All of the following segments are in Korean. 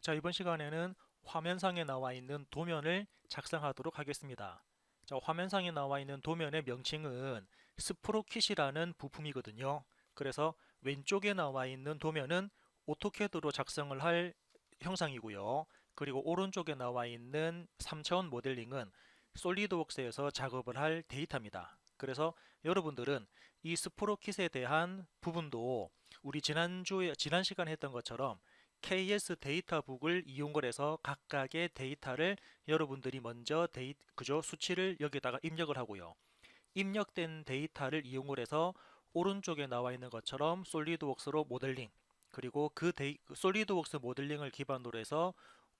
자, 이번 시간에는 화면상에 나와 있는 도면을 작성하도록 하겠습니다. 자, 화면상에 나와 있는 도면의 명칭은 스프로킷이라는 부품이거든요. 그래서 왼쪽에 나와 있는 도면은 오토캐드로 작성을 할 형상이고요. 그리고 오른쪽에 나와 있는 3차원 모델링은 솔리드웍스에서 작업을 할 데이터입니다. 그래서 여러분들은 이 스프로킷에 대한 부분도 우리 지난 시간에 했던 것처럼 KS 데이터북을 이용을 해서 각각의 데이터를 여러분들이 먼저 수치를 여기다가 입력을 하고요. 입력된 데이터를 이용을 해서 오른쪽에 나와 있는 것처럼 솔리드웍스로 모델링, 그리고 그 솔리드웍스 모델링을 기반으로 해서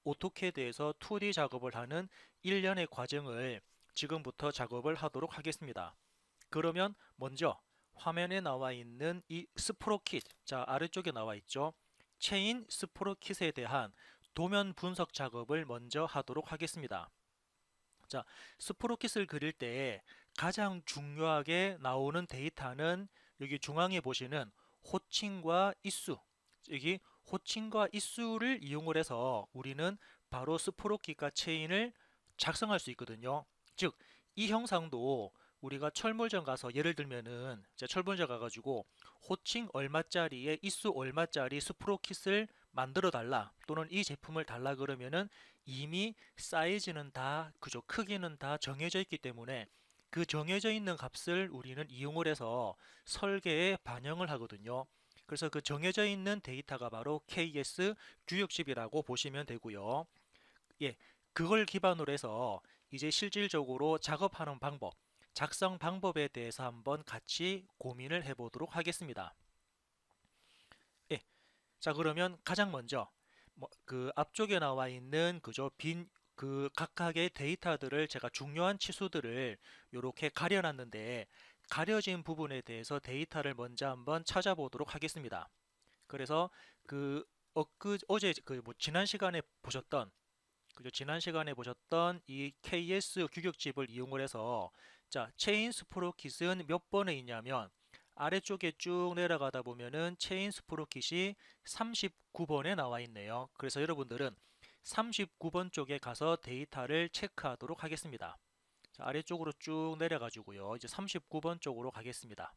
오토캐드에서 2D 작업을 하는 일련의 과정을 지금부터 작업을 하도록 하겠습니다. 그러면 먼저 화면에 나와 있는 이 스프로킷, 자, 아래쪽에 나와 있죠. 체인 스프로킷에 대한 도면 분석 작업을 먼저 하도록 하겠습니다. 자, 스프로킷을 그릴 때 가장 중요하게 나오는 데이터는 여기 중앙에 보시는 호칭과 입수, 여기 호칭과 입수를 이용을 해서 우리는 바로 스프로킷과 체인을 작성할 수 있거든요. 즉, 이 형상도 우리가 철물점 가서 예를 들면은 철물점 가가지고 호칭 얼마짜리에 입수 얼마짜리 스프로킷을 만들어 달라, 또는 이 제품을 달라 그러면은 이미 사이즈는 다 그죠, 크기는 다 정해져 있기 때문에 그 정해져 있는 값을 우리는 이용을 해서 설계에 반영을 하거든요. 그래서 그 정해져 있는 데이터가 바로 KS 규격집이라고 보시면 되고요. 예, 그걸 기반으로 해서 이제 실질적으로 작업하는 방법, 작성 방법에 대해서 한번 같이 고민을 해보도록 하겠습니다. 예, 자, 그러면 가장 먼저 그 앞쪽에 나와 있는 그죠, 그 각각의 데이터들을 제가 중요한 치수들을 이렇게 가려놨는데, 가려진 부분에 대해서 데이터를 먼저 한번 찾아보도록 하겠습니다. 그래서 어제 지난 시간에 보셨던 그죠, 지난 시간에 보셨던 이 KS 규격집을 이용을 해서, 자, 체인 스프로킷은 몇 번에 있냐면 아래쪽에 쭉 내려가다 보면은 체인 스프로킷이 39번에 나와 있네요. 그래서 여러분들은 39번 쪽에 가서 데이터를 체크하도록 하겠습니다. 자, 아래쪽으로 쭉 내려가지고요. 이제 39번 쪽으로 가겠습니다.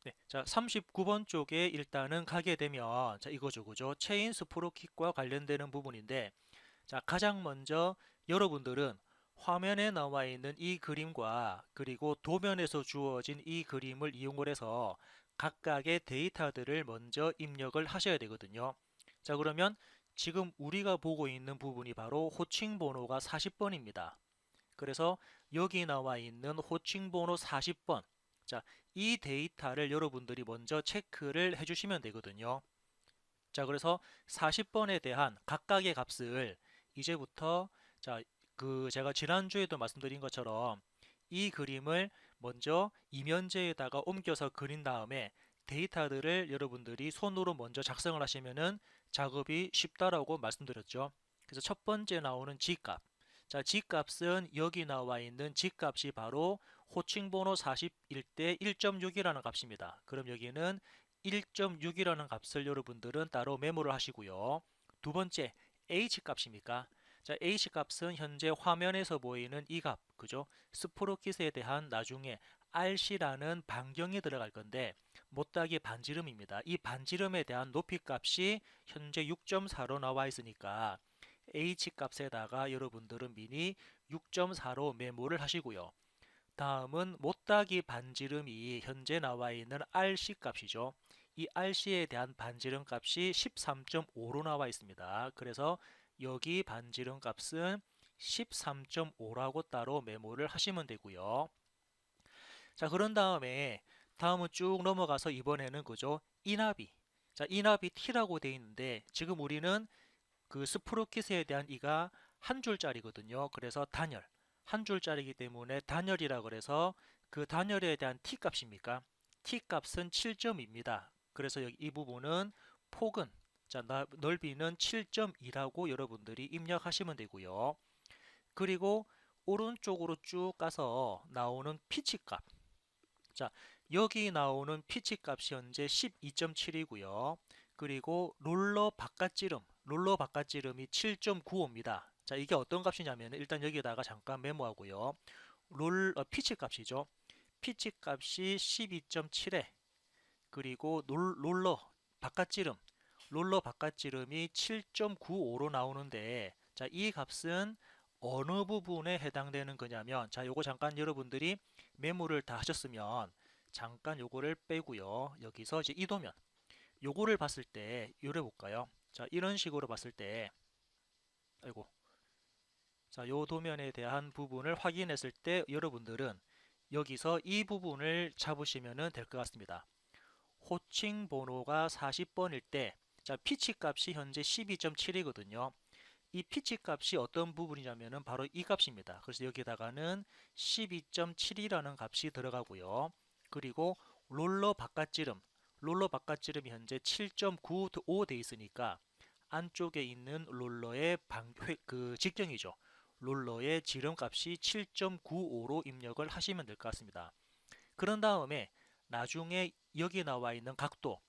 네, 자, 39번 쪽에 일단은 가게 되면, 자, 이거죠, 그죠? 체인 스프로킷과 관련되는 부분인데, 자, 가장 먼저 여러분들은 화면에 나와 있는 이 그림과 그리고 도면에서 주어진 이 그림을 이용을 해서 각각의 데이터들을 먼저 입력을 하셔야 되거든요. 자, 그러면 지금 우리가 보고 있는 부분이 바로 호칭 번호가 40번입니다. 그래서 여기 나와 있는 호칭 번호 40번, 자, 이 데이터를 여러분들이 먼저 체크를 해주시면 되거든요. 자, 그래서 40번에 대한 각각의 값을 이제부터, 자, 제가 지난주에도 말씀드린 것처럼 이 그림을 먼저 이면제에다가 옮겨서 그린 다음에 데이터들을 여러분들이 손으로 먼저 작성을 하시면은 작업이 쉽다라고 말씀드렸죠. 그래서 첫 번째 나오는 G값. 자, G값은 여기 나와 있는 G값이 바로 호칭 번호 40일 때 1.6이라는 값입니다. 그럼 여기는 1.6이라는 값을 여러분들은 따로 메모를 하시고요. 두 번째, H값입니까? 자, H값은 현재 화면에서 보이는 이 값, 그죠? 스프로킷에 대한 나중에 RC라는 반경이 들어갈 건데, 못다기 반지름입니다. 이 반지름에 대한 높이값이 현재 6.4로 나와 있으니까 H값에다가 여러분들은 미리 6.4로 메모를 하시고요. 다음은 못다기 반지름이 현재 나와 있는 RC 값이죠. 이 RC에 대한 반지름 값이 13.5로 나와 있습니다. 그래서 여기 반지름 값은 13.5라고 따로 메모를 하시면 되고요. 자, 그런 다음은 쭉 넘어가서 이번에는 그죠, 인합이. 자, 인합이 T라고 되어 있는데 지금 우리는 그 스프로킷에 대한 이가 한 줄짜리거든요. 그래서 단열, 한 줄짜리이기 때문에 단열이라 그래서 그 단열에 대한 T 값입니까? T 값은 7.2입니다. 그래서 여기 이 부분은 폭은, 자, 넓이는 7.2라고 여러분들이 입력하시면 되고요. 그리고 오른쪽으로 쭉 가서 나오는 피치 값. 자, 여기 나오는 피치 값이 현재 12.7이고요. 그리고 롤러 바깥지름이 7.95입니다. 자, 이게 어떤 값이냐면 일단 여기다가 잠깐 메모하고요. 피치 값이죠. 피치 값이 12.7에 그리고 바깥지름 롤러 바깥지름이 7.95로 나오는데 자, 이 값은 어느 부분에 해당되는 거냐면 자, 요거 잠깐 여러분들이 메모를 다 하셨으면 잠깐 요거를 빼고요. 여기서 이제 이 도면 요거를 봤을 때 요래 볼까요? 자, 이런 식으로 봤을 때 아이고. 자, 요 도면에 대한 부분을 확인했을 때 여러분들은 여기서 이 부분을 잡으시면 될 것 같습니다. 호칭 번호가 40번일 때, 자, 피치 값이 현재 12.7이거든요. 이 피치 값이 어떤 부분이냐면은 바로 이 값입니다. 그래서 여기다가는 12.7이라는 값이 들어가고요. 그리고 롤러 바깥지름이 현재 7.95 돼 있으니까 안쪽에 있는 롤러의 직경이죠. 롤러의 지름값이 7.95로 입력을 하시면 될 것 같습니다. 그런 다음에 나중에 여기 나와 있는 각도,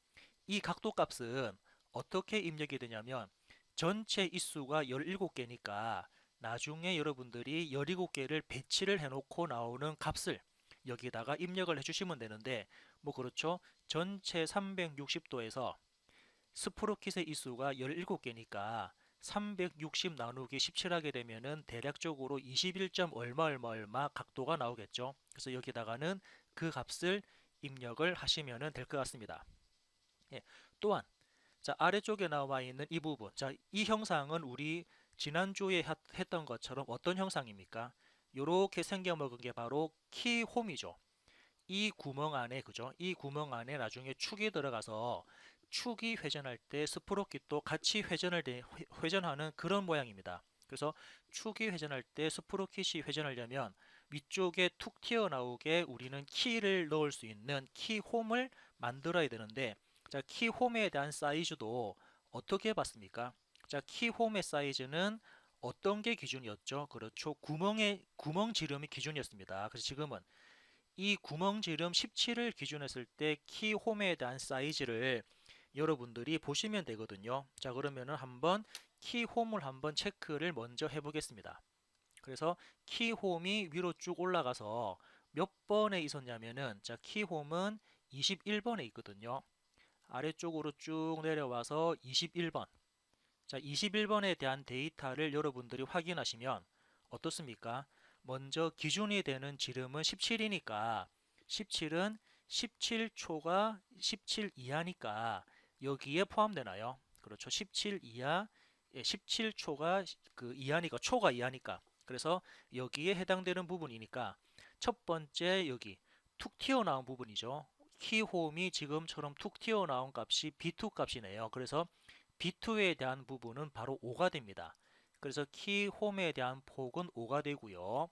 이 각도 값은 어떻게 입력이 되냐면 전체 인수가 17개니까 나중에 여러분들이 17개를 배치를 해놓고 나오는 값을 여기다가 입력을 해주시면 되는데 뭐 그렇죠. 전체 360도에서 스프로킷의 인수가 17개니까 360 나누기 17 하게 되면은 대략적으로 21점 얼마 얼마 얼마 각도가 나오겠죠. 그래서 여기다가는 그 값을 입력을 하시면 될 것 같습니다. 예, 또한 자, 아래쪽에 나와 있는 이 부분. 자, 이 형상은 우리 지난주에 했던 것처럼 어떤 형상입니까? 이렇게 생겨먹은 게 바로 키홈이죠. 이 구멍 안에, 그죠? 이 구멍 안에 나중에 축이 들어가서 축이 회전할 때 스프로킷도 같이 회전하는 그런 모양입니다. 그래서 축이 회전할 때 스프로킷이 회전하려면 위쪽에 툭 튀어나오게 우리는 키를 넣을 수 있는 키홈을 만들어야 되는데 자, 키홈에 대한 사이즈도 어떻게 봤습니까? 자, 키홈의 사이즈는 어떤 게 기준이었죠? 그렇죠. 구멍 지름이 기준이었습니다. 그래서 지금은 이 구멍 지름 17을 기준했을 때 키홈에 대한 사이즈를 여러분들이 보시면 되거든요. 자, 그러면은 한번 키홈을 한번 체크를 먼저 해보겠습니다. 그래서 키홈이 위로 쭉 올라가서 몇 번에 있었냐면은 자, 키홈은 21번에 있거든요. 아래쪽으로 쭉 내려와서 21번. 자, 21번에 대한 데이터를 여러분들이 확인하시면 어떻습니까? 먼저 기준이 되는 지름은 17이니까 17은 17초가 17 이하니까 여기에 포함되나요? 그렇죠. 17 이하, 17초가 그 이하니까 초가 이하니까 그래서 여기에 해당되는 부분이니까 첫 번째 여기 툭 튀어나온 부분이죠. 키홈이 지금처럼 툭 튀어나온 값이 B2 값이네요. 그래서 B2에 대한 부분은 바로 5가 됩니다. 그래서 키홈에 대한 폭은 5가 되고요.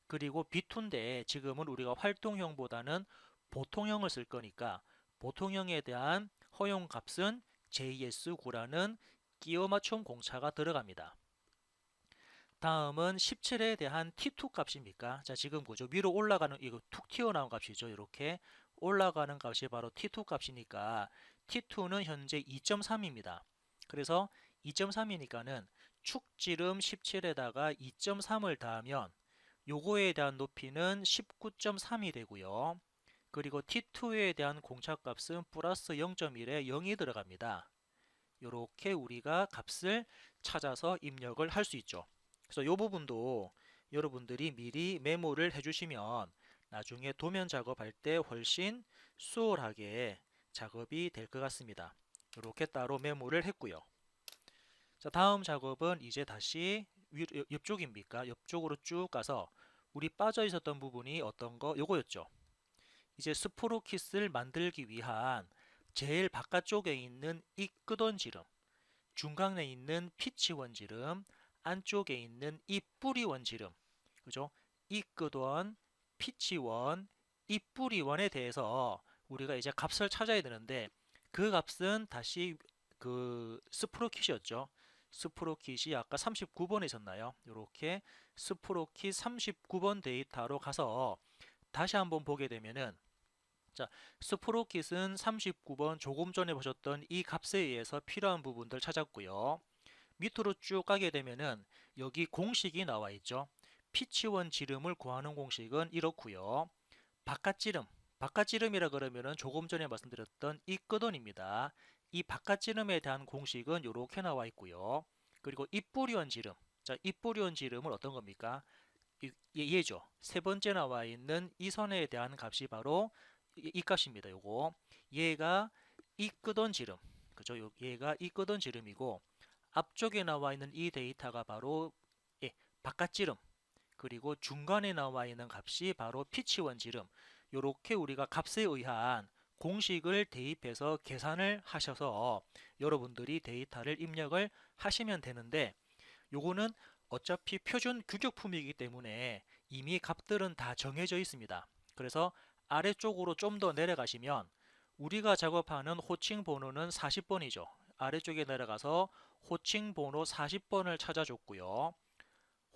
그리고 B2인데 지금은 우리가 활동형보다는 보통형을 쓸 거니까 보통형에 대한 허용값은 JS9라는 끼워 맞춤 공차가 들어갑니다. 다음은 17에 대한 T2 값입니까? 자, 지금 보죠. 위로 올라가는 이거 툭 튀어나온 값이죠. 이렇게 올라가는 값이 바로 T2 값이니까 T2는 현재 2.3입니다. 그래서 2.3이니까는 축지름 17에다가 2.3을 더하면 요거에 대한 높이는 19.3이 되고요. 그리고 T2에 대한 공차값은 플러스 0.1에 0이 들어갑니다. 이렇게 우리가 값을 찾아서 입력을 할 수 있죠. 그래서 이 부분도 여러분들이 미리 메모를 해주시면 나중에 도면 작업할 때 훨씬 수월하게 작업이 될 것 같습니다. 이렇게 따로 메모를 했고요. 자, 다음 작업은 이제 다시 옆쪽입니까? 옆쪽으로 쭉 가서 우리 빠져 있었던 부분이 어떤 거? 요거였죠. 이제 스프로킷을 만들기 위한 제일 바깥쪽에 있는 이 끄던 지름, 중간에 있는 피치 원지름, 안쪽에 있는 이 뿌리 원지름, 그죠? 이 끄던, 피치원, 이 뿌리원에 대해서 우리가 이제 값을 찾아야 되는데 그 값은 다시 그 스프로킷이었죠. 스프로킷이 아까 39번에 있었나요? 이렇게 스프로킷 39번 데이터로 가서 다시 한번 보게 되면은 자, 스프로킷은 39번 조금 전에 보셨던 이 값에 의해서 필요한 부분들 찾았고요. 밑으로 쭉 가게 되면은 여기 공식이 나와 있죠. 피치원 지름을 구하는 공식은 이렇고요. 바깥지름, 바깥지름이라 그러면은 조금 전에 말씀드렸던 이 끄돈입니다. 이 바깥지름에 대한 공식은 이렇게 나와 있고요. 그리고 입부리원 지름, 자, 입부리원 지름은 어떤 겁니까? 얘죠. 세 번째 나와 있는 이 선에 대한 값이 바로 이 값입니다. 요거 얘가 이 끄던 지름, 그죠? 얘가 이 끄던 지름이고 앞쪽에 나와 있는 이 데이터가 바로 바깥지름, 그리고 중간에 나와 있는 값이 바로 피치원 지름. 요렇게 우리가 값에 의한 공식을 대입해서 계산을 하셔서 여러분들이 데이터를 입력을 하시면 되는데, 요거는 어차피 표준 규격품이기 때문에 이미 값들은 다 정해져 있습니다. 그래서 아래쪽으로 좀 더 내려가시면 우리가 작업하는 호칭 번호는 40번이죠. 아래쪽에 내려가서 호칭 번호 40번을 찾아줬고요.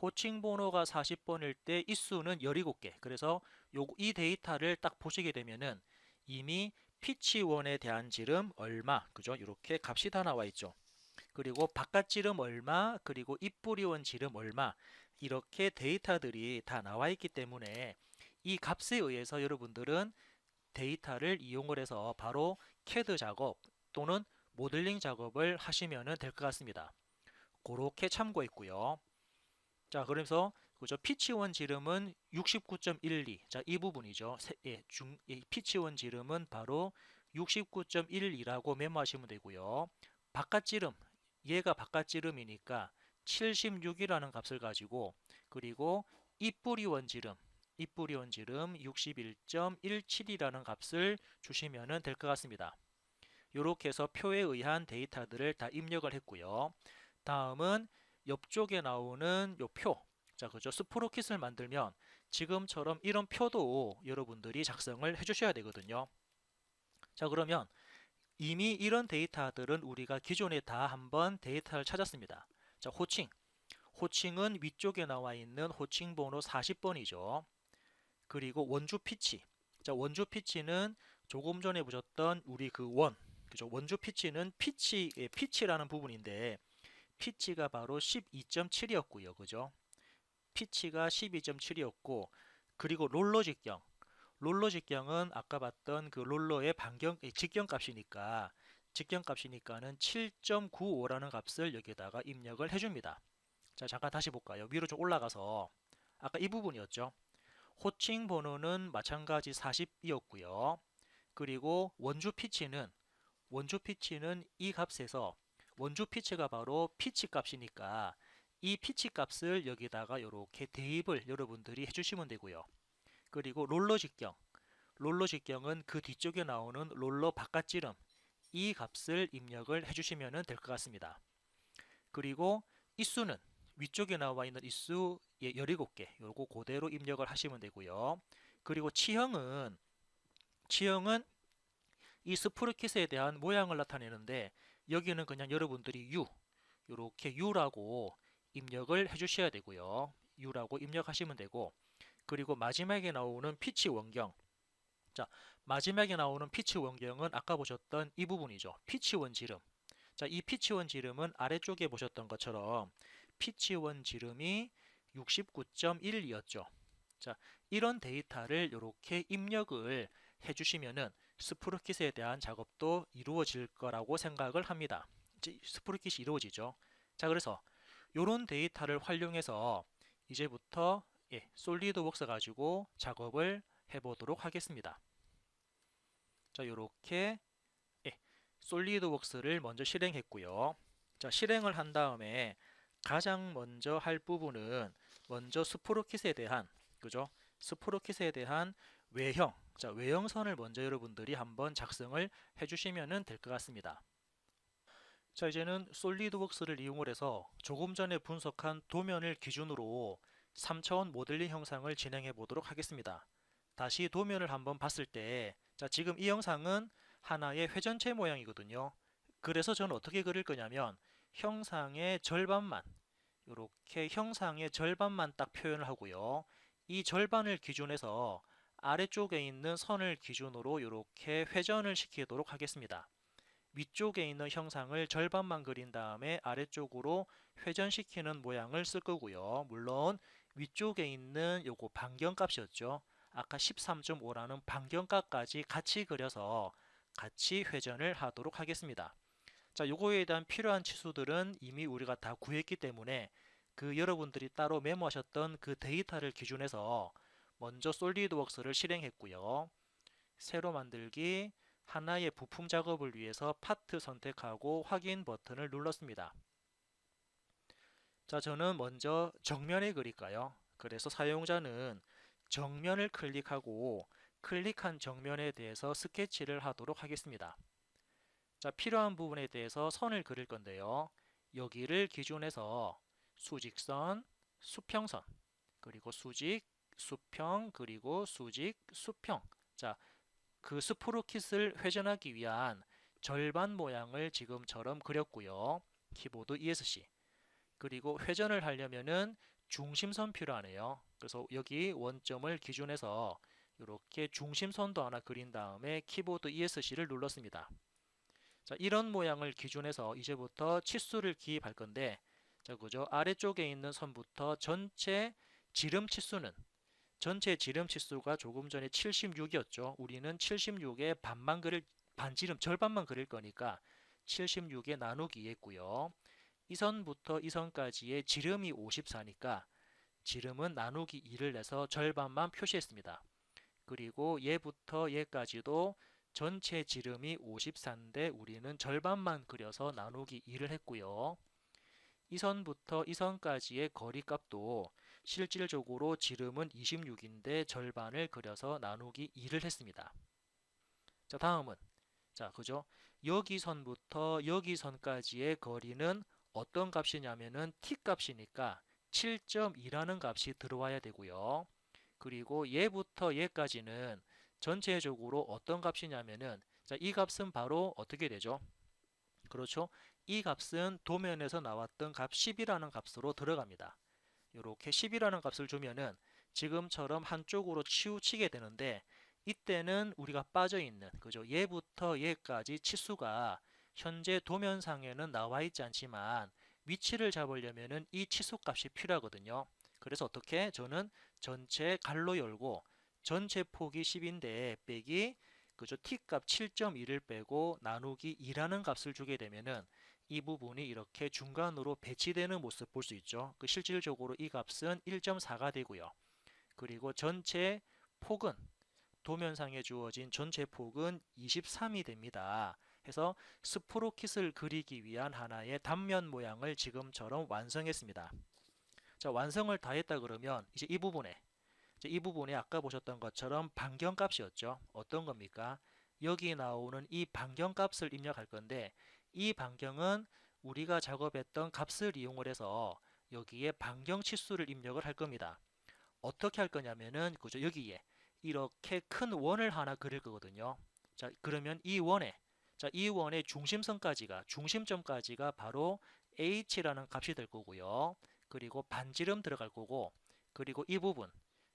호칭 번호가 40번일 때 입수는 17개. 그래서 이 데이터를 딱 보시게 되면은 이미 피치1에 대한 지름 얼마, 그죠? 이렇게 값이 다 나와 있죠. 그리고 바깥 지름 얼마, 그리고 입부리원 지름 얼마, 이렇게 데이터들이 다 나와 있기 때문에 이 값에 의해서 여러분들은 데이터를 이용을 해서 바로 CAD 작업 또는 모델링 작업을 하시면 될 것 같습니다. 그렇게 참고했고요. 자, 그래서 그죠? 피치원 지름은 69.12. 자, 이 부분이죠. 피치원 지름은 바로 69.12라고 메모하시면 되고요. 바깥 지름, 얘가 바깥 지름이니까 76이라는 값을 가지고, 그리고 입부리원 지름, 입부리원 지름 61.17이라는 값을 주시면 될 것 같습니다. 이렇게 해서 표에 의한 데이터들을 다 입력을 했고요. 다음은 옆쪽에 나오는 요 표. 자, 그죠? 스프로킷을 만들면 지금처럼 이런 표도 여러분들이 작성을 해주셔야 되거든요. 자, 그러면 이미 이런 데이터들은 우리가 기존에 다 한번 데이터를 찾았습니다. 자, 호칭. 호칭은 위쪽에 나와 있는 호칭 번호 40번이죠. 그리고 원주 피치. 자, 원주 피치는 조금 전에 보셨던 우리 그 그죠? 원주 피치는 피치라는 부분인데 피치가 바로 12.7이었고요. 그죠? 피치가 12.7이었고, 그리고 롤러 직경. 롤러 직경은 아까 봤던 그 롤러의 직경 값이니까 직경 값이니까는 7.95라는 값을 여기다가 입력을 해줍니다. 자, 잠깐 다시 볼까요? 위로 좀 올라가서 아까 이 부분이었죠. 호칭 번호는 마찬가지 40이었고요. 그리고 원주 피치는 이 값에서 원주 피치가 바로 피치 값이니까 이 피치 값을 여기다가 이렇게 대입을 여러분들이 해주시면 되고요. 그리고 롤러 직경은 그 뒤쪽에 나오는 롤러 바깥지름 이 값을 입력을 해주시면 될 것 같습니다. 그리고 입수는 위쪽에 나와 있는 입수 17개 요거 그대로 입력을 하시면 되고요. 그리고 치형은 이 스프루킷에 대한 모양을 나타내는데 여기는 그냥 여러분들이 이렇게 U라고 입력을 해주셔야 되고요. U라고 입력하시면 되고, 그리고 마지막에 나오는 피치 원경. 자, 마지막에 나오는 피치 원경은 아까 보셨던 이 부분이죠. 피치원 지름. 자, 이 피치원 지름은 아래쪽에 보셨던 것처럼 피치원 지름이 69.1이었죠. 자, 이런 데이터를 이렇게 입력을 해주시면은 스프루킷에 대한 작업도 이루어질 거라고 생각을 합니다. 이제 스프루킷이 이루어지죠. 자, 그래서 이런 데이터를 활용해서 이제부터 솔리드웍스 가지고 작업을 해보도록 하겠습니다. 자, 이렇게 솔리드웍스를 먼저 실행했고요. 자, 실행을 한 다음에 가장 먼저 할 부분은 먼저 스프로킷에 대한 그죠? 스프로킷에 대한 외형. 자, 외형선을 먼저 여러분들이 한번 작성을 해주시면 될 것 같습니다. 자, 이제는 솔리드웍스를 이용을 해서 조금 전에 분석한 도면을 기준으로 3차원 모델링 형상을 진행해 보도록 하겠습니다. 다시 도면을 한번 봤을 때, 자, 지금 이 영상은 하나의 회전체 모양이거든요. 그래서 저는 어떻게 그릴 거냐면 형상의 절반만, 이렇게 형상의 절반만 딱 표현을 하고요. 이 절반을 기준해서 아래쪽에 있는 선을 기준으로 이렇게 회전을 시키도록 하겠습니다. 위쪽에 있는 형상을 절반만 그린 다음에 아래쪽으로 회전시키는 모양을 쓸 거고요. 물론 위쪽에 있는 요거 반경값이었죠. 아까 13.5라는 반경값까지 같이 그려서 같이 회전을 하도록 하겠습니다. 자, 요거에 대한 필요한 치수들은 이미 우리가 다 구했기 때문에 그 여러분들이 따로 메모하셨던 그 데이터를 기준해서 먼저 솔리드웍스를 실행했고요. 새로 만들기, 하나의 부품 작업을 위해서 파트 선택하고 확인 버튼을 눌렀습니다. 자, 저는 먼저 정면에 그릴까요? 그래서 사용자는 정면을 클릭하고 클릭한 정면에 대해서 스케치를 하도록 하겠습니다. 자, 필요한 부분에 대해서 선을 그릴 건데요. 여기를 기준해서 수직선, 수평선, 그리고 수직, 수평, 그리고 수직, 수평. 자, 그 스프로킷을 회전하기 위한 절반 모양을 지금처럼 그렸고요. 키보드 ESC. 그리고 회전을 하려면은 중심선 필요하네요. 그래서 여기 원점을 기준해서 이렇게 중심선도 하나 그린 다음에 키보드 ESC를 눌렀습니다. 자, 이런 모양을 기준해서 이제부터 치수를 기입할 건데, 자, 그죠? 아래쪽에 있는 선부터 전체 지름 치수는, 전체 지름 치수가 조금 전에 76이었죠. 우리는 76의 반지름 절반만 그릴 거니까 76에 나누기 했고요. 이 선부터 이 선까지의 지름이 54니까 지름은 나누기 2를 내서 절반만 표시했습니다. 그리고 얘부터 얘까지도 전체 지름이 54인데 우리는 절반만 그려서 나누기 2를 했고요. 이 선부터 이 선까지의 거리값도 실질적으로 지름은 26인데 절반을 그려서 나누기 2를 했습니다. 자, 다음은 자, 그죠? 여기 선부터 여기 선까지의 거리는 어떤 값이냐면은 t 값이니까 7.2라는 값이 들어와야 되고요. 그리고 얘부터 얘까지는 전체적으로 어떤 값이냐면은 자, 이 값은 바로 어떻게 되죠? 그렇죠? 이 값은 도면에서 나왔던 값 10이라는 값으로 들어갑니다. 이렇게 10이라는 값을 주면은 지금처럼 한쪽으로 치우치게 되는데 이때는 우리가 빠져있는 그죠? 얘부터 얘까지 치수가 현재 도면상에는 나와 있지 않지만 위치를 잡으려면은 이 치수 값이 필요하거든요. 그래서 어떻게? 저는 전체 갈로 열고 전체 폭이 10인데 빼기 그죠? t값 7.2를 빼고 나누기 2라는 값을 주게 되면은 이 부분이 이렇게 중간으로 배치되는 모습 볼 수 있죠. 그 실질적으로 이 값은 1.4가 되고요. 그리고 전체 폭은 도면상에 주어진 전체 폭은 23이 됩니다. 해서 스프로킷을 그리기 위한 하나의 단면 모양을 지금처럼 완성했습니다. 자, 완성을 다 했다 그러면 이제 이 부분에 아까 보셨던 것처럼 반경값이었죠. 어떤 겁니까? 여기 나오는 이 반경값을 입력할 건데 이 반경은 우리가 작업했던 값을 이용을 해서 여기에 반경 치수를 입력을 할 겁니다. 어떻게 할 거냐면은 그죠? 여기에 이렇게 큰 원을 하나 그릴 거거든요. 자, 그러면 이 원의 중심점까지가 바로 h라는 값이 될 거고요. 그리고 반지름 들어갈 거고, 그리고 이 부분,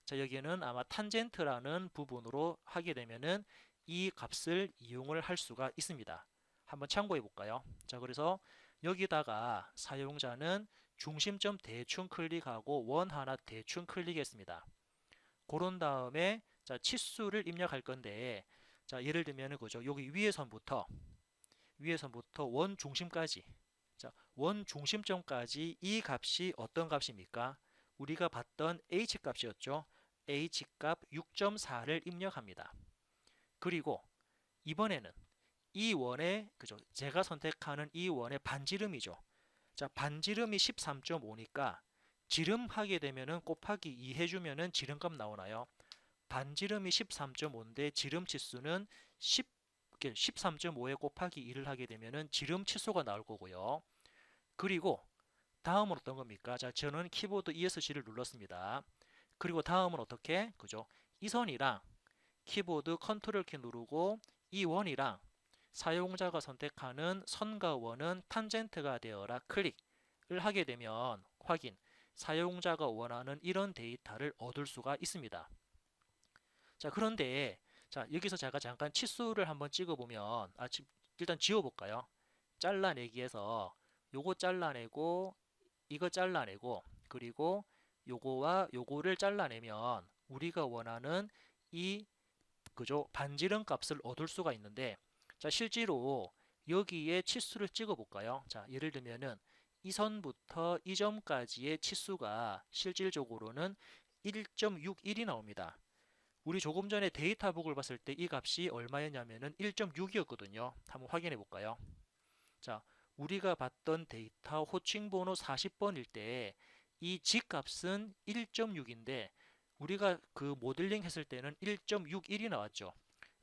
자, 여기는 아마 탄젠트라는 부분으로 하게 되면은 이 값을 이용을 할 수가 있습니다. 한번 참고해 볼까요? 자, 그래서 여기다가 사용자는 중심점 대충 클릭하고 원 하나 대충 클릭했습니다. 그런 다음에 자, 치수를 입력할 건데 자, 예를 들면 그죠? 여기 위에선부터 원 중심까지 자, 원 중심점까지 이 값이 어떤 값입니까? 우리가 봤던 h 값이었죠. h 값 6.4를 입력합니다. 그리고 이번에는 이 원의 그죠? 제가 선택하는 이 원의 반지름이죠. 자, 반지름이 13.5니까 지름 하게 되면은 곱하기 2 해주면은 지름값 나오나요? 반지름이 13.5인데 지름 치수는 13.5에 곱하기 2를 하게 되면은 지름 치수가 나올 거고요. 그리고 다음은 어떤 겁니까? 자, 저는 키보드 ESC를 눌렀습니다. 그리고 다음은 어떻게? 그죠? 이 선이랑 키보드 컨트롤 키 누르고 이 원이랑 사용자가 선택하는 선과 원은 탄젠트가 되어라 클릭을 하게 되면 사용자가 원하는 이런 데이터를 얻을 수가 있습니다. 자, 그런데 자, 여기서 제가 잠깐 치수를 한번 찍어보면 일단 지워볼까요? 잘라내기에서 요거 잘라내고 이거 잘라내고 그리고 요거와 요거를 잘라내면 우리가 원하는 이 그죠? 반지름 값을 얻을 수가 있는데 자, 실제로 여기에 치수를 찍어 볼까요? 자, 예를 들면은 이 선부터 이 점까지의 치수가 실질적으로는 1.61이 나옵니다. 우리 조금 전에 데이터북을 봤을 때 이 값이 얼마였냐면은 1.6이었거든요. 한번 확인해 볼까요? 자, 우리가 봤던 데이터 호칭 번호 40번일 때 이 G값은 1.6인데 우리가 그 모델링 했을 때는 1.61이 나왔죠.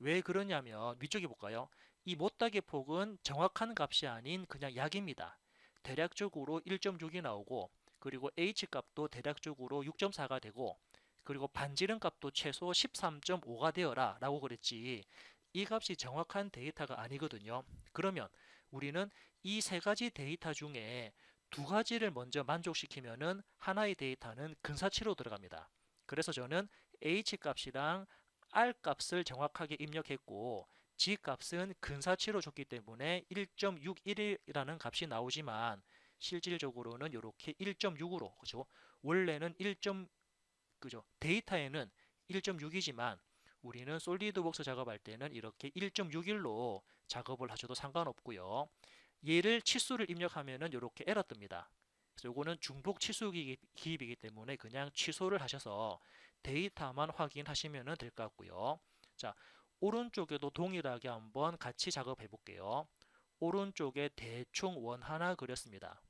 왜 그러냐면 위쪽에 볼까요? 이 못다개 폭은 정확한 값이 아닌 그냥 약입니다. 대략적으로 1.6이 나오고 그리고 H값도 대략적으로 6.4가 되고 그리고 반지름 값도 최소 13.5가 되어라 라고 그랬지 이 값이 정확한 데이터가 아니거든요. 그러면 우리는 이 세 가지 데이터 중에 두 가지를 먼저 만족시키면은 하나의 데이터는 근사치로 들어갑니다. 그래서 저는 H 값이랑 R 값을 정확하게 입력했고 G 값은 근사치로 줬기 때문에 1.61이라는 값이 나오지만 실질적으로는 이렇게 1.6으로 그죠? 원래는 1. 그죠? 데이터에는 1.6이지만 우리는 솔리드웍스 작업할 때는 이렇게 1.61로 작업을 하셔도 상관없고요. 얘를 치수를 입력하면은 이렇게 에러 뜹니다. 그래서 요거는 중복 치수 기입이기 때문에 그냥 취소를 하셔서 데이터만 확인하시면 될 것 같고요. 자, 오른쪽에도 동일하게 한번 같이 작업해 볼게요. 오른쪽에 대충 원 하나 그렸습니다.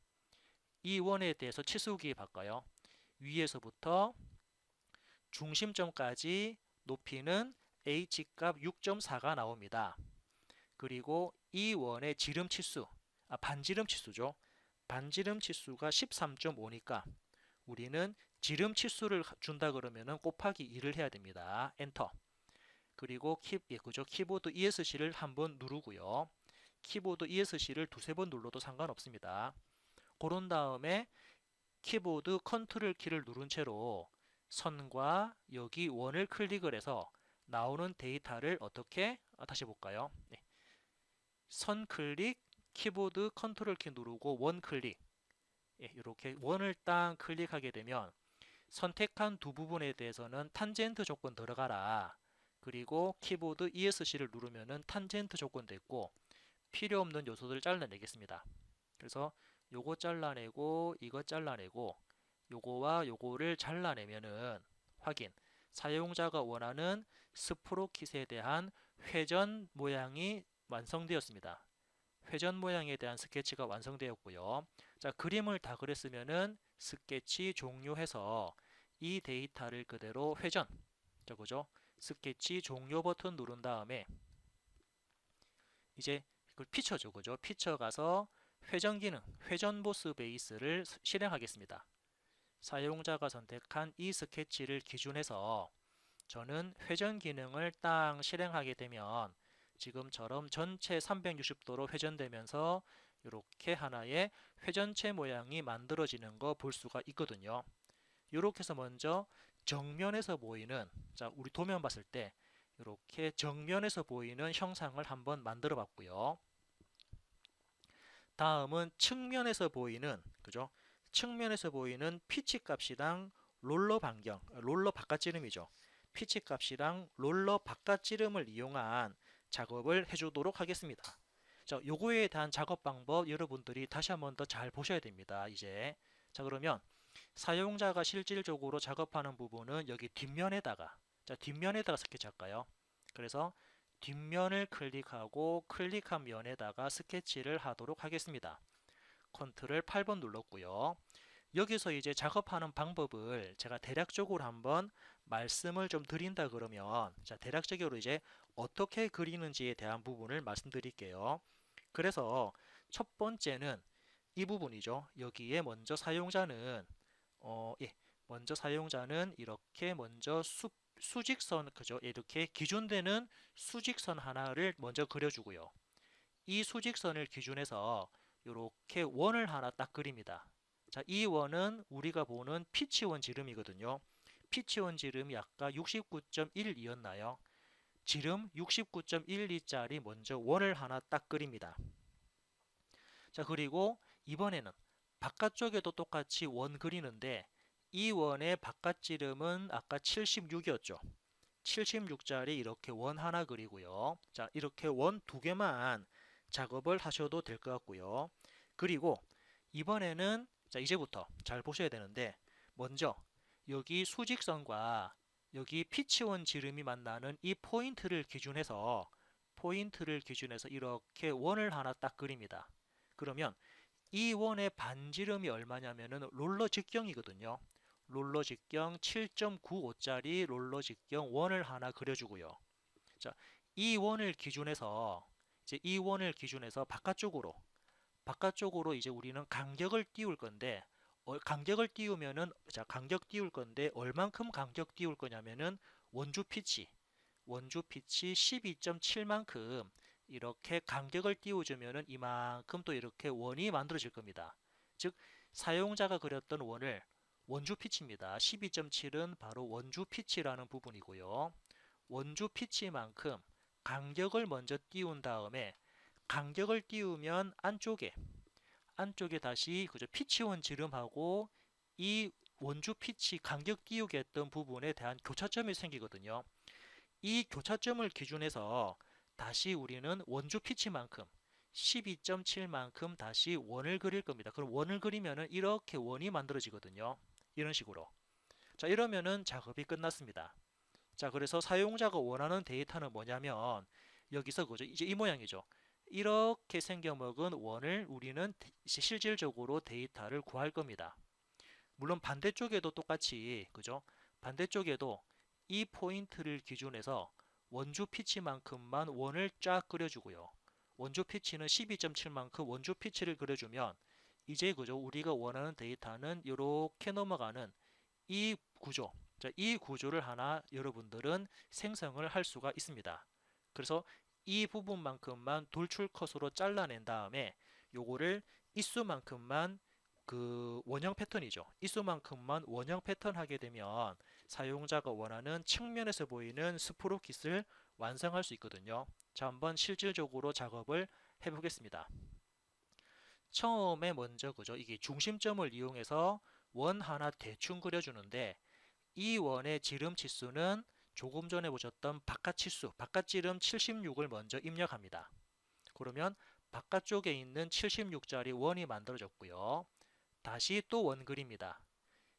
이 원에 대해서 치수 기입할까요? 위에서부터 중심점까지 높이는 H값 6.4가 나옵니다. 그리고 이 원의 지름 치수, 반지름 치수죠. 반지름 치수가 13.5니까 우리는 지름 치수를 준다 그러면은 곱하기 2를 해야 됩니다. 엔터. 그리고 그죠? 키보드 ESC를 한번 누르고요. 키보드 ESC를 두세 번 눌러도 상관없습니다. 그런 다음에 키보드 컨트롤 키를 누른 채로 선과 여기 원을 클릭을 해서 나오는 데이터를 어떻게 다시 볼까요? 네. 선 클릭, 키보드 컨트롤 키 누르고 원 클릭 이렇게 원을 딱 클릭하게 되면 선택한 두 부분에 대해서는 탄젠트 조건 들어가라. 그리고 키보드 ESC를 누르면은 탄젠트 조건 됐고 필요 없는 요소들을 잘라내겠습니다. 그래서 요거 잘라내고 이거 잘라내고 요거와 요거를 잘라내면은 확인. 사용자가 원하는 스프로킷에 대한 회전 모양이 완성되었습니다. 회전 모양에 대한 스케치가 완성되었고요. 자, 그림을 다 그렸으면은 스케치 종료해서 이 데이터를 그대로 회전. 그죠? 스케치 종료 버튼 누른 다음에 이제 그걸 피처죠. 그죠? 피처 가서 회전 기능, 회전 보스 베이스를 실행하겠습니다. 사용자가 선택한 이 스케치를 기준해서 저는 회전 기능을 딱 실행하게 되면 지금처럼 전체 360도로 회전되면서 이렇게 하나의 회전체 모양이 만들어지는 거 볼 수가 있거든요. 이렇게 해서 먼저 정면에서 보이는 자, 우리 도면 봤을 때 이렇게 정면에서 보이는 형상을 한번 만들어 봤고요. 다음은 측면에서 보이는 그죠? 측면에서 보이는 피치 값이랑 롤러 반경, 롤러 바깥지름이죠. 피치 값이랑 롤러 바깥지름을 이용한 작업을 해주도록 하겠습니다. 자, 요거에 대한 작업 방법 여러분들이 다시 한번 더 잘 보셔야 됩니다. 이제 자, 그러면 사용자가 실질적으로 작업하는 부분은 여기 뒷면에다가 자, 뒷면에다가 스케치할까요? 그래서 뒷면을 클릭하고 클릭한 면에다가 스케치를 하도록 하겠습니다. 컨트롤 8번 눌렀고요. 여기서 이제 작업하는 방법을 제가 대략적으로 한번 말씀을 좀 드린다 그러면 자, 대략적으로 이제 어떻게 그리는지에 대한 부분을 말씀드릴게요. 그래서 첫 번째는 이 부분이죠. 여기에 먼저 사용자는 먼저 사용자는 이렇게 먼저 수직선 그죠? 이렇게 기준되는 수직선 하나를 먼저 그려주고요. 이 수직선을 기준해서 이렇게 원을 하나 딱 그립니다. 자, 이 원은 우리가 보는 피치원 지름이거든요. 피치원 지름이 아까 69.12였나요? 지름 69.12짜리 먼저 원을 하나 딱 그립니다. 자, 그리고 이번에는 바깥쪽에도 똑같이 원 그리는데 이 원의 바깥 지름은 아까 76이었죠. 76짜리 이렇게 원 하나 그리고요. 자, 이렇게 원 두 개만 작업을 하셔도 될 것 같고요. 그리고 이번에는 자, 이제부터 잘 보셔야 되는데 먼저 여기 수직선과 여기 피치원 지름이 만나는 이 포인트를 기준해서 이렇게 원을 하나 딱 그립니다. 그러면 이 원의 반지름이 얼마냐면은 롤러 직경이거든요. 롤러 직경 7.95짜리 롤러 직경 원을 하나 그려주고요. 자, 이 원을 기준해서 바깥쪽으로 이제 우리는 간격을 띄울 건데 간격을 띄우면은 자, 간격 띄울 건데 얼만큼 간격 띄울 거냐면은 원주 피치 12.7만큼 이렇게 간격을 띄워주면은 이만큼 또 이렇게 원이 만들어질 겁니다. 즉 사용자가 그렸던 원을 원주 피치입니다. 12.7은 바로 원주 피치라는 부분이고요. 원주 피치만큼 간격을 먼저 띄운 다음에 간격을 띄우면 안쪽에 다시 그저 피치원 지름하고 이 원주 피치 간격 띄우게 했던 부분에 대한 교차점이 생기거든요. 이 교차점을 기준해서 다시 우리는 원주 피치만큼 12.7만큼 다시 원을 그릴 겁니다. 그럼 원을 그리면은 이렇게 원이 만들어지거든요. 이런 식으로. 자, 이러면은 작업이 끝났습니다. 자, 그래서 사용자가 원하는 데이터는 뭐냐면 여기서 그죠? 이제 이 모양이죠. 이렇게 생겨먹은 원을 우리는 실질적으로 데이터를 구할 겁니다. 물론 반대쪽에도 똑같이 그죠? 반대쪽에도 이 포인트를 기준해서 원주 피치만큼만 원을 쫙 그려주고요. 원주 피치는 12.7만큼 원주 피치를 그려주면 이제 그죠? 우리가 원하는 데이터는 이렇게 넘어가는 이 구조, 자, 이 구조를 하나 여러분들은 생성을 할 수가 있습니다. 그래서 이 부분만큼만 돌출 컷으로 잘라낸 다음에 요거를 이수만큼만 그 원형 패턴이죠. 이수만큼만 원형 패턴 하게 되면 사용자가 원하는 측면에서 보이는 스프로킷을 완성할 수 있거든요. 자, 한번 실질적으로 작업을 해보겠습니다. 처음에 먼저 그죠? 이게 중심점을 이용해서 원 하나 대충 그려주는데 이 원의 지름 치수는 조금 전에 보셨던 바깥치수, 바깥지름 76을 먼저 입력합니다. 그러면 바깥쪽에 있는 76짜리 원이 만들어졌고요. 다시 또 원 그립니다.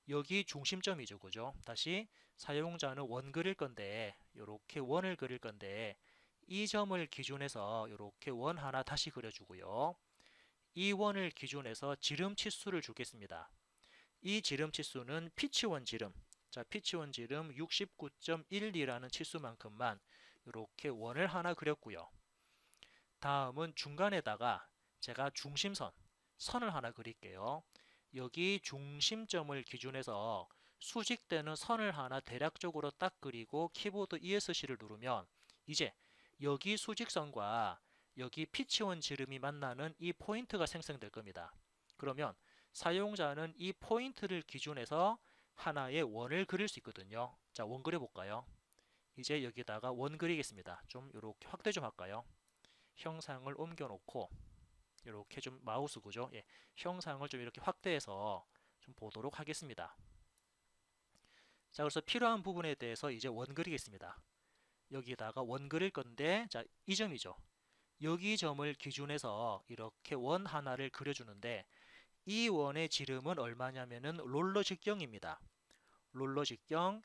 여기 중심점이죠, 그죠? 다시 사용자는 원 그릴 건데 이렇게 원을 그릴 건데 이 점을 기준해서 이렇게 원 하나 다시 그려주고요. 이 원을 기준해서 지름 치수를 주겠습니다. 이 지름 치수는 피치원 지름, 자, 피치원 지름 69.12라는 치수만큼만 이렇게 원을 하나 그렸고요. 다음은 중간에다가 제가 선을 하나 그릴게요. 여기 중심점을 기준해서 수직되는 선을 하나 대략적으로 딱 그리고 키보드 ESC를 누르면 이제 여기 수직선과 여기 피치원 지름이 만나는 이 포인트가 생성될 겁니다. 그러면 사용자는 이 포인트를 기준해서 하나의 원을 그릴 수 있거든요. 자, 원 그려볼까요? 이제 여기다가 원 그리겠습니다. 좀 이렇게 확대 좀 할까요? 형상을 옮겨 놓고 이렇게 좀 마우스 그죠? 예, 형상을 좀 이렇게 확대해서 좀 보도록 하겠습니다. 자, 그래서 필요한 부분에 대해서 이제 원 그리겠습니다. 여기다가 원 그릴 건데, 자, 이 점이죠. 여기 점을 기준해서 이렇게 원 하나를 그려주는데 이 원의 지름은 얼마냐면은 롤러 직경입니다. 롤러 직경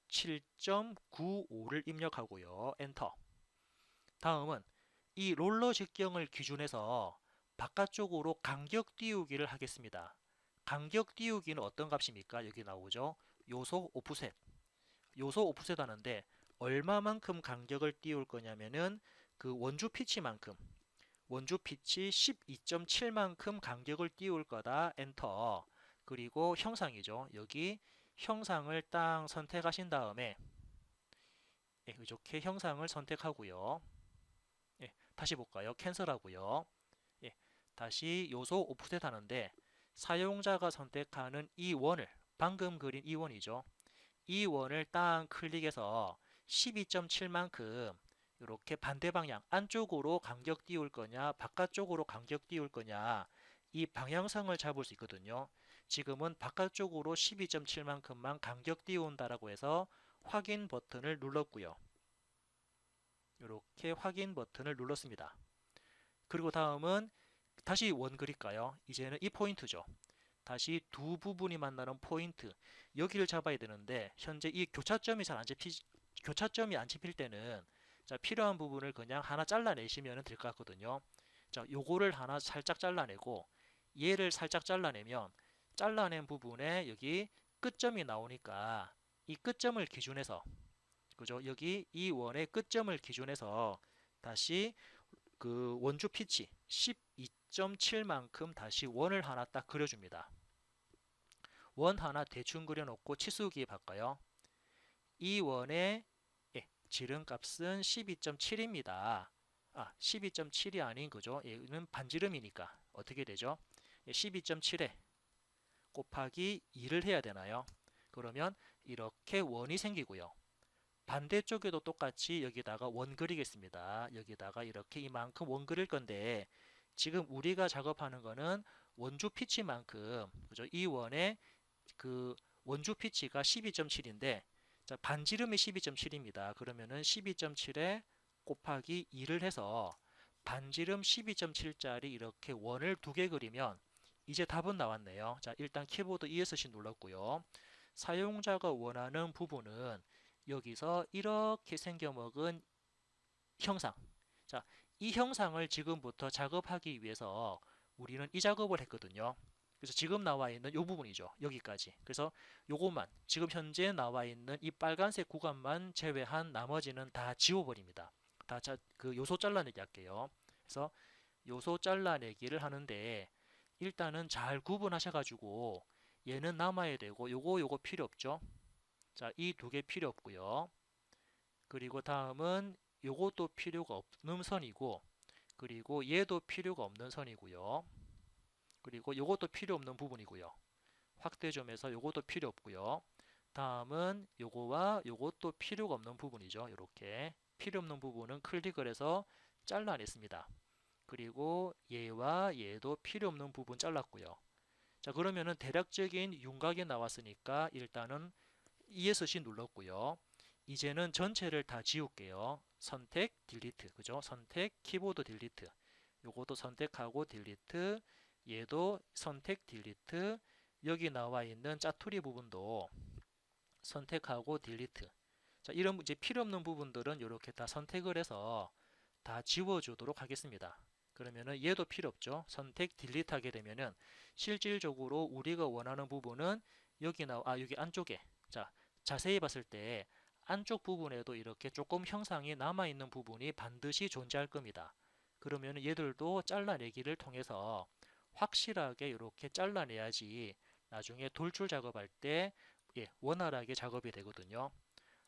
7.95를 입력하고요. 엔터. 다음은 이 롤러 직경을 기준해서 바깥쪽으로 간격 띄우기를 하겠습니다. 간격 띄우기는 어떤 값입니까? 여기 나오죠. 요소 오프셋. 요소 오프셋 하는데 얼마만큼 간격을 띄울 거냐면은 그 원주 피치만큼 원주 피치 12.7만큼 간격을 띄울 거다. 엔터. 그리고 형상이죠. 여기 형상을 딱 선택하신 다음에 이렇게 형상을 선택하고요. 예, 다시 볼까요? 캔슬하고요. 예, 다시 요소 오프셋 하는데 사용자가 선택하는 이 원을 방금 그린 이 원이죠. 이 원을 딱 클릭해서 12.7만큼 이렇게 반대 방향 안쪽으로 간격 띄울 거냐 바깥쪽으로 간격 띄울 거냐 이 방향성을 잡을 수 있거든요. 지금은 바깥쪽으로 12.7만큼만 간격 띄운다라고 해서 확인 버튼을 눌렀고요. 이렇게 확인 버튼을 눌렀습니다. 그리고 다음은 다시 원 그릴까요? 이제는 이 포인트죠. 다시 두 부분이 만나는 포인트 여기를 잡아야 되는데 현재 이 교차점이 안 잡힐 때는 자, 필요한 부분을 그냥 하나 잘라내시면 될 것 같거든요. 자, 요거를 하나 살짝 잘라내고 얘를 살짝 잘라내면 잘라낸 부분에 여기 끝점이 나오니까 이 끝점을 기준해서 그죠? 여기 이 원의 끝점을 기준해서 다시 그 원주 피치 12.7만큼 다시 원을 하나 딱 그려줍니다. 원 하나 대충 그려놓고 치수기에 바꿔요. 이 원의 지름값은 12.7입니다. 12.7이 아닌 거죠. 얘는 반지름이니까 어떻게 되죠? 12.7에 곱하기 2를 해야 되나요? 그러면 이렇게 원이 생기고요. 반대쪽에도 똑같이 여기다가 원 그리겠습니다. 여기다가 이렇게 이만큼 원 그릴 건데 지금 우리가 작업하는 거는 원주 피치만큼 그죠? 이 원의 그 원주 피치가 12.7인데 자, 반지름이 12.7입니다. 그러면은 12.7에 곱하기 2를 해서 반지름 12.7짜리 이렇게 원을 두 개 그리면 이제 답은 나왔네요. 자, 일단 키보드 ESC 눌렀고요. 사용자가 원하는 부분은 여기서 이렇게 생겨먹은 형상. 자, 이 형상을 지금부터 작업하기 위해서 우리는 이 작업을 했거든요. 그래서 지금 나와 있는 이 부분이죠. 여기까지. 그래서 요것만 지금 현재 나와 있는 이 빨간색 구간만 제외한 나머지는 다 지워버립니다. 그 요소 잘라내기 할게요. 그래서 요소 잘라내기를 하는데 일단은 잘 구분하셔가지고 얘는 남아야 되고 요거 필요 없죠. 자, 이 두 개 필요 없고요. 그리고 다음은 요것도 필요가 없는 선이고 그리고 얘도 필요가 없는 선이고요. 그리고 요것도 필요 없는 부분이고요. 확대점에서 요것도 필요 없고요. 다음은 요거와 요것도 필요가 없는 부분이죠. 이렇게 필요 없는 부분은 클릭을 해서 잘라냈습니다. 그리고 얘와 얘도 필요 없는 부분 잘랐고요. 자, 그러면은 대략적인 윤곽이 나왔으니까 일단은 ESC 눌렀고요. 이제는 전체를 다 지울게요. 선택, 딜리트, 그죠? 선택, 키보드 딜리트. 요것도 선택하고 딜리트, 얘도 선택, 딜리트, 여기 나와 있는 짜투리 부분도 선택하고 딜리트. 자, 이런 이제 필요 없는 부분들은 이렇게 다 선택을 해서 다 지워주도록 하겠습니다. 그러면은 얘도 필요 없죠. 선택, 딜리트 하게 되면은 실질적으로 우리가 원하는 부분은 여기 안쪽에 자, 자세히 봤을 때 안쪽 부분에도 이렇게 조금 형상이 남아있는 부분이 반드시 존재할 겁니다. 그러면 얘들도 잘라내기를 통해서 확실하게 이렇게 잘라내야지 나중에 돌출 작업할 때 원활하게 작업이 되거든요.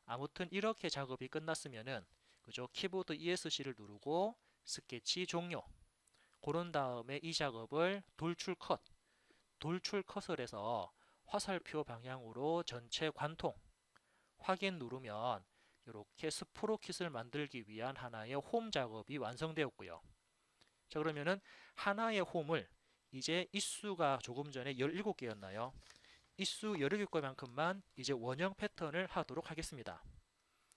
아무튼 이렇게 작업이 끝났으면은 그죠? 키보드 ESC를 누르고 스케치 종료. 그런 다음에 이 작업을 돌출 컷을 해서 화살표 방향으로 전체 관통 확인 누르면 이렇게 스프로킷을 만들기 위한 하나의 홈 작업이 완성되었고요. 자, 그러면은 하나의 홈을 이제 입수가 조금 전에 17개였나요? 입수 17개만큼만 이제 원형 패턴을 하도록 하겠습니다.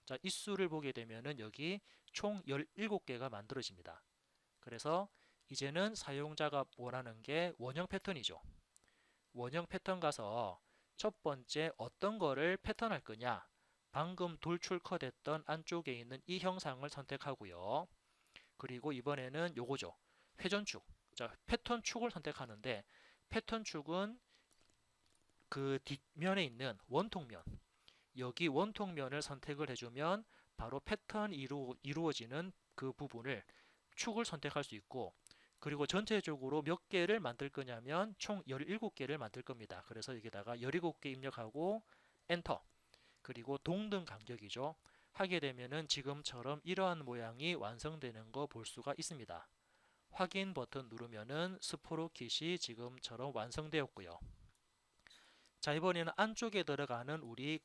자, 입수를 보게 되면은 여기 총 17개가 만들어집니다. 그래서 이제는 사용자가 원하는 게 원형 패턴이죠. 원형 패턴 가서 첫 번째 어떤 거를 패턴할 거냐? 방금 돌출 컷했던 안쪽에 있는 이 형상을 선택하고요. 그리고 이번에는 요거죠. 회전축. 자, 패턴 축을 선택하는데 패턴 축은 그 뒷면에 있는 원통면. 여기 원통면을 선택을 해주면 바로 패턴이 이루어지는 그 부분을 축을 선택할 수 있고 그리고 전체적으로 몇 개를 만들 거냐면 총 17개를 만들 겁니다. 그래서 여기다가 17개 입력하고 엔터 그리고 동등 간격이죠. 하게 되면은 지금처럼 이러한 모양이 완성되는 거 볼 수가 있습니다. 확인 버튼 누르면은 스프로킷이 지금처럼 완성되었고요. 자, 이번에는 안쪽에 들어가는 우리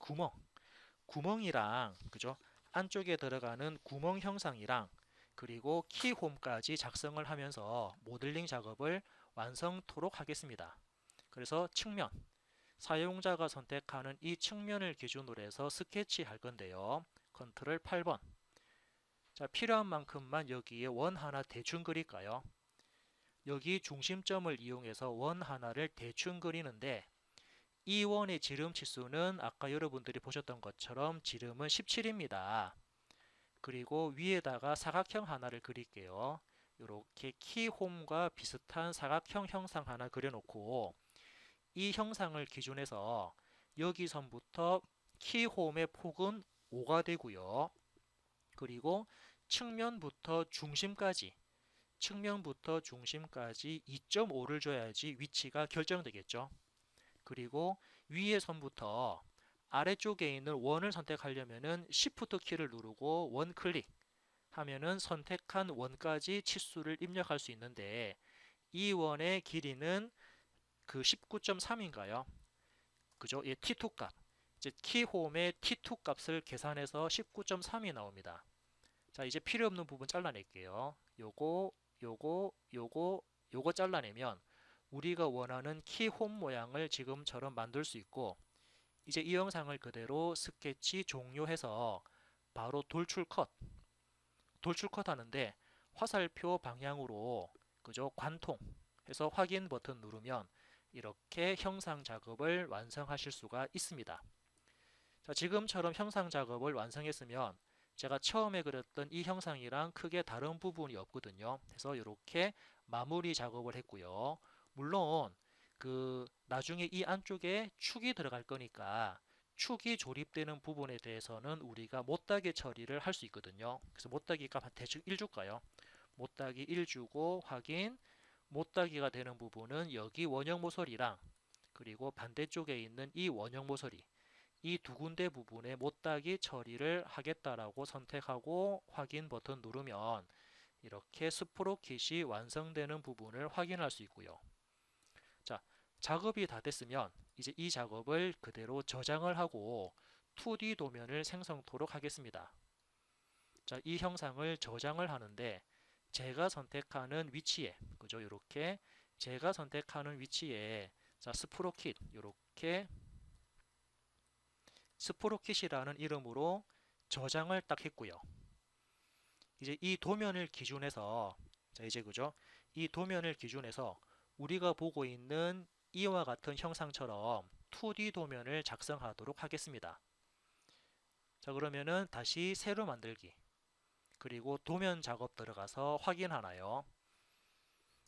구멍이랑, 그죠? 안쪽에 들어가는 구멍 형상이랑 그리고 키홈까지 작성을 하면서 모델링 작업을 완성토록 하겠습니다. 그래서 측면, 사용자가 선택하는 이 측면을 기준으로 해서 스케치할 건데요. 컨트롤 8번. 자, 필요한 만큼만 여기에 원 하나 대충 그릴까요? 여기 중심점을 이용해서 원 하나를 대충 그리는데 이 원의 지름 치수는 아까 여러분들이 보셨던 것처럼 지름은 17입니다. 그리고 위에다가 사각형 하나를 그릴게요. 이렇게 키홈과 비슷한 사각형 형상 하나 그려놓고 이 형상을 기준해서 여기 선부터 키홈의 폭은 5가 되고요. 그리고 측면부터 중심까지 2.5를 줘야지 위치가 결정되겠죠. 그리고 위의 선부터 아래쪽에 있는 원을 선택하려면은 Shift 키를 누르고 원 클릭 하면은 선택한 원까지 치수를 입력할 수 있는데 이 원의 길이는 그 19.3인가요? 그죠? 예, T2 값. 이제 키홈의 T2 값을 계산해서 19.3이 나옵니다. 자, 이제 필요 없는 부분 잘라낼게요. 요거 잘라내면 우리가 원하는 키홈 모양을 지금처럼 만들 수 있고 이제 이 영상을 그대로 스케치 종료해서 바로 돌출 컷 하는데 화살표 방향으로 그죠? 관통 해서 확인 버튼 누르면 이렇게 형상 작업을 완성하실 수가 있습니다. 자, 지금처럼 형상 작업을 완성했으면 제가 처음에 그렸던 이 형상이랑 크게 다른 부분이 없거든요. 그래서 이렇게 마무리 작업을 했고요. 물론 그 나중에 이 안쪽에 축이 들어갈 거니까 축이 조립되는 부분에 대해서는 우리가 못따기 처리를 할 수 있거든요. 그래서 못따기 값 대충 1 줄까요? 못따기 1 주고 확인. 못따기가 되는 부분은 여기 원형 모서리랑 그리고 반대쪽에 있는 이 원형 모서리 이 두 군데 부분에 못따기 처리를 하겠다라고 선택하고 확인 버튼 누르면 이렇게 스프로킷이 완성되는 부분을 확인할 수 있고요. 자, 작업이 다 됐으면 이제 이 작업을 그대로 저장을 하고 2D 도면을 생성토록 하겠습니다. 자, 이 형상을 저장을 하는데 제가 선택하는 위치에 그죠? 이렇게 제가 선택하는 위치에 자, 스프로킷 이렇게 스프로킷이라는 이름으로 저장을 딱 했고요. 이제 이 도면을 기준해서 자, 이제 그죠? 이 도면을 기준해서 우리가 보고 있는 이와 같은 형상처럼 2D 도면을 작성하도록 하겠습니다. 자, 그러면은 다시 새로 만들기 그리고 도면 작업 들어가서 확인하나요?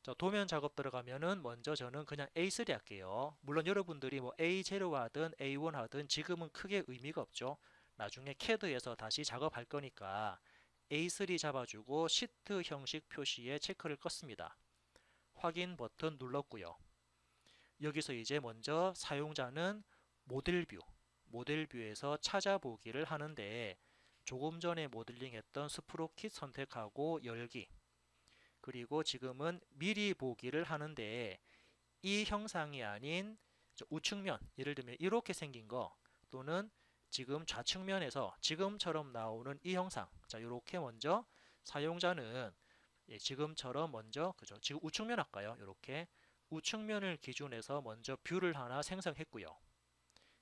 자, 도면 작업 들어가면은 먼저 저는 그냥 A3 할게요. 물론 여러분들이 뭐 A0 하든 A1 하든 지금은 크게 의미가 없죠. 나중에 CAD에서 다시 작업할 거니까 A3 잡아주고 시트 형식 표시에 체크를 껐습니다. 확인 버튼 눌렀고요. 여기서 이제 먼저 사용자는 모델 뷰에서 찾아보기를 하는데 조금 전에 모델링했던 스프로킷 선택하고 열기 그리고 지금은 미리 보기를 하는데 이 형상이 아닌 우측면 예를 들면 이렇게 생긴 거 또는 지금 좌측면에서 지금처럼 나오는 이 형상 자 이렇게 먼저 사용자는 예, 지금처럼 먼저 그죠 지금 우측면 할까요 이렇게 우측면을 기준해서 먼저 뷰를 하나 생성했고요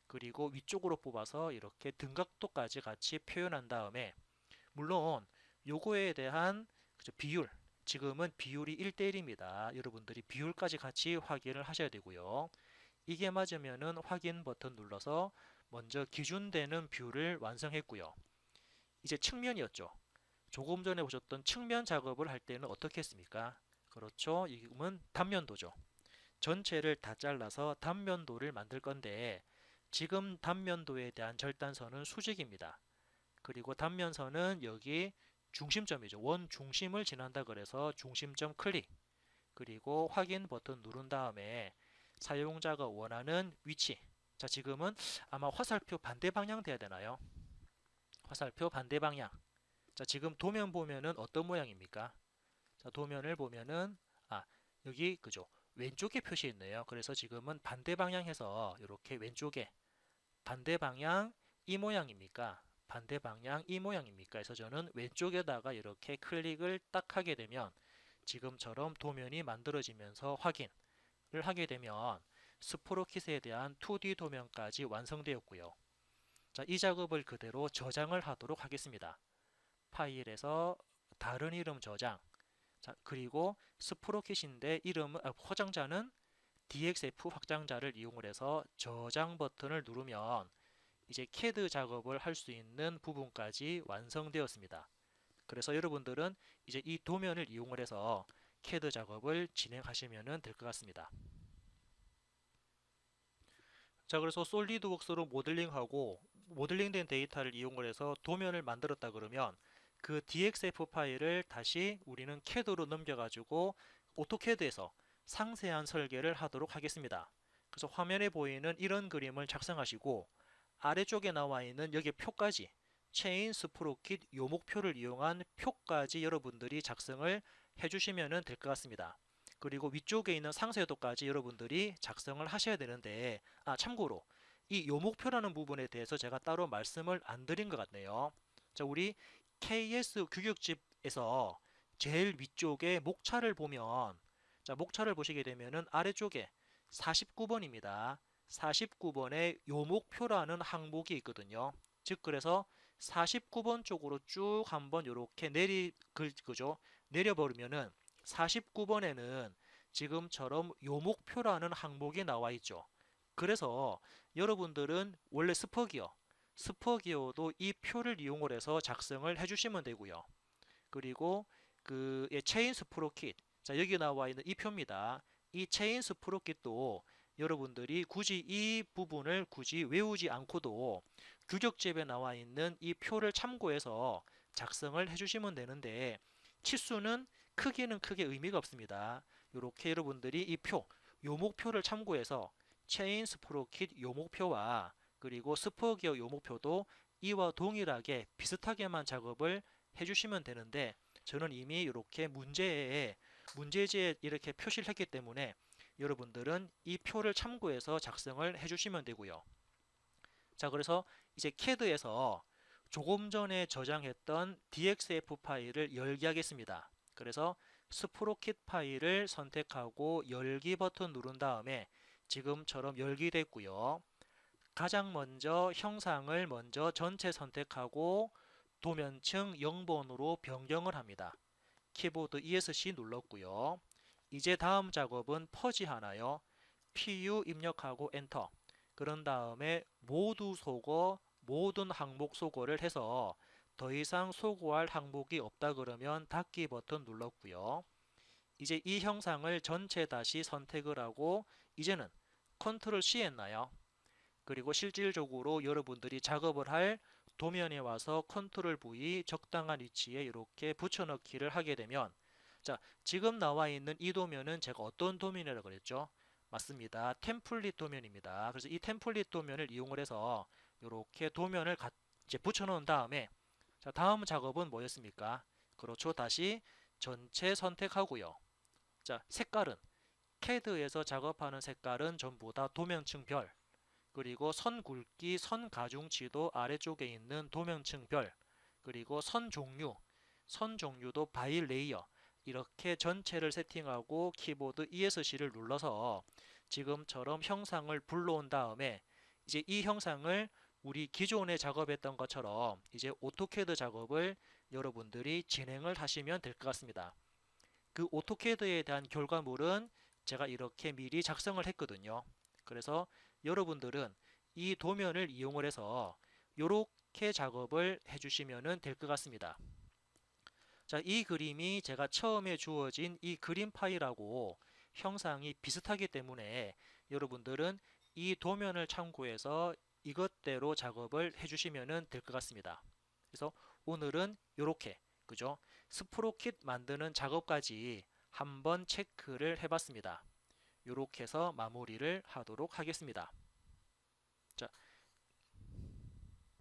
그리고 위쪽으로 뽑아서 이렇게 등각도까지 같이 표현한 다음에 물론 요거에 대한 그죠, 비율 지금은 비율이 1대1입니다 여러분들이 비율까지 같이 확인을 하셔야 되고요 이게 맞으면은 확인 버튼 눌러서 먼저 기준되는 뷰를 완성했고요. 이제 측면이었죠. 조금 전에 보셨던 측면 작업을 할 때는 어떻게 했습니까? 그렇죠. 이금은 단면도죠. 전체를 다 잘라서 단면도를 만들 건데 지금 단면도에 대한 절단선은 수직입니다. 그리고 단면선은 여기 중심점이죠. 원 중심을 지난다 그래서 중심점 클릭 그리고 확인 버튼 누른 다음에 사용자가 원하는 위치 자 지금은 아마 화살표 반대 방향 돼야 되나요? 화살표 반대 방향 자 지금 도면 보면은 어떤 모양입니까? 자 도면을 보면은 아 여기 그죠 왼쪽에 표시했네요. 그래서 지금은 반대 방향해서 이렇게 왼쪽에 반대 방향 이 모양입니까? 반대 방향 이 모양입니까? 해서 저는 왼쪽에다가 이렇게 클릭을 딱 하게 되면 지금처럼 도면이 만들어지면서 확인을 하게 되면 스프로킷에 대한 2D 도면까지 완성되었고요. 자, 이 작업을 그대로 저장을 하도록 하겠습니다. 파일에서 다른 이름 저장. 자, 그리고 스프로킷인데 이름은 확장자는 DXF 확장자를 이용을 해서 저장 버튼을 누르면 이제 CAD 작업을 할 수 있는 부분까지 완성되었습니다. 그래서 여러분들은 이제 이 도면을 이용을 해서 CAD 작업을 진행하시면 될 것 같습니다. 자, 그래서 솔리드웍스로 모델링하고 모델링된 데이터를 이용을 해서 도면을 만들었다 그러면 그 DXF 파일을 다시 우리는 CAD로 넘겨가지고 오토캐드에서 상세한 설계를 하도록 하겠습니다. 그래서 화면에 보이는 이런 그림을 작성하시고 아래쪽에 나와 있는 여기 표까지 체인 스프로킷 요목표를 이용한 표까지 여러분들이 작성을 해주시면 될 것 같습니다. 그리고 위쪽에 있는 상세도까지 여러분들이 작성을 하셔야 되는데 참고로 이 요목표라는 부분에 대해서 제가 따로 말씀을 안 드린 것 같네요. 자, 우리 KS 규격집에서 제일 위쪽에 목차를 보면 자, 목차를 보시게 되면은 아래쪽에 49번입니다. 49번에 요목표라는 항목이 있거든요. 즉 그래서 49번 쪽으로 쭉 한번 이렇게 그죠? 내려버리면은 49번에는 지금처럼 요목표라는 항목이 나와 있죠. 그래서 여러분들은 원래 스퍼기어도 이 표를 이용을 해서 작성을 해주시면 되고요. 그리고 그 체인 스프로킷, 자 여기 나와 있는 이 표입니다. 이 체인 스프로킷도 여러분들이 굳이 이 부분을 굳이 외우지 않고도 규격집에 나와 있는 이 표를 참고해서 작성을 해주시면 되는데 치수는 크기는 크게 의미가 없습니다. 이렇게 여러분들이 이 표, 요목표를 참고해서 체인 스프로킷 요목표와 그리고 스퍼기어 요목표도 이와 동일하게 비슷하게만 작업을 해주시면 되는데 저는 이미 이렇게 문제지에 이렇게 표시를 했기 때문에 여러분들은 이 표를 참고해서 작성을 해주시면 되고요. 자, 그래서 이제 CAD에서 조금 전에 저장했던 DXF 파일을 열기 하겠습니다. 그래서 스프로킷 파일을 선택하고 열기 버튼 누른 다음에 지금처럼 열기 됐고요. 가장 먼저 형상을 먼저 전체 선택하고 도면층 0번으로 변경을 합니다. 키보드 ESC 눌렀고요. 이제 다음 작업은 퍼지 하나요. PU 입력하고 엔터. 그런 다음에 모두 소거, 모든 항목 소거를 해서 더 이상 소거할 항목이 없다 그러면 닫기 버튼 눌렀고요. 이제 이 형상을 전체 다시 선택을 하고 이제는 컨트롤 C 했나요? 그리고 실질적으로 여러분들이 작업을 할 도면에 와서 컨트롤 V 적당한 위치에 이렇게 붙여넣기를 하게 되면 자, 지금 나와 있는 이 도면은 제가 어떤 도면이라고 그랬죠? 맞습니다. 템플릿 도면입니다. 그래서 이 템플릿 도면을 이용을 해서 이렇게 도면을 이제 붙여놓은 다음에 자, 다음 작업은 뭐였습니까? 그렇죠. 다시 전체 선택하고요. 자, 색깔은 CAD에서 작업하는 색깔은 전부 다 도면층별 그리고 선 굵기, 선 가중치도 아래쪽에 있는 도면층별 그리고 선 종류도 바이 레이어 이렇게 전체를 세팅하고 키보드 ESC를 눌러서 지금처럼 형상을 불러온 다음에 이제 이 형상을 우리 기존에 작업했던 것처럼 이제 오토캐드 작업을 여러분들이 진행을 하시면 될 것 같습니다. 그 오토캐드에 대한 결과물은 제가 이렇게 미리 작성을 했거든요. 그래서 여러분들은 이 도면을 이용을 해서 이렇게 작업을 해주시면 될 것 같습니다. 자, 이 그림이 제가 처음에 주어진 이 그림 파일하고 형상이 비슷하기 때문에 여러분들은 이 도면을 참고해서 이것대로 작업을 해주시면 될 것 같습니다. 그래서 오늘은 이렇게 그죠? 스프로킷 만드는 작업까지 한번 체크를 해봤습니다. 이렇게 해서 마무리를 하도록 하겠습니다.